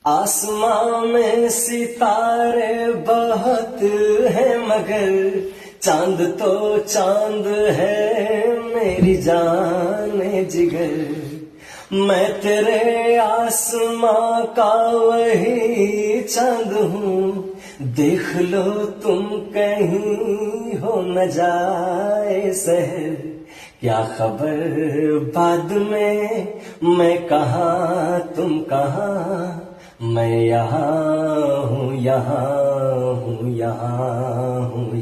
आसमां में सितारे बहुत हैं मगर चांद तो चांद है मेरी जाने जिगर। मैं तेरे आसमां का वही चांद हूँ, देख लो तुम कहीं हो न जाए सहर। क्या खबर बाद में मैं कहाँ तुम कहाँ, मैं यहाँ हूँ यहाँ हूँ यहाँ हूँ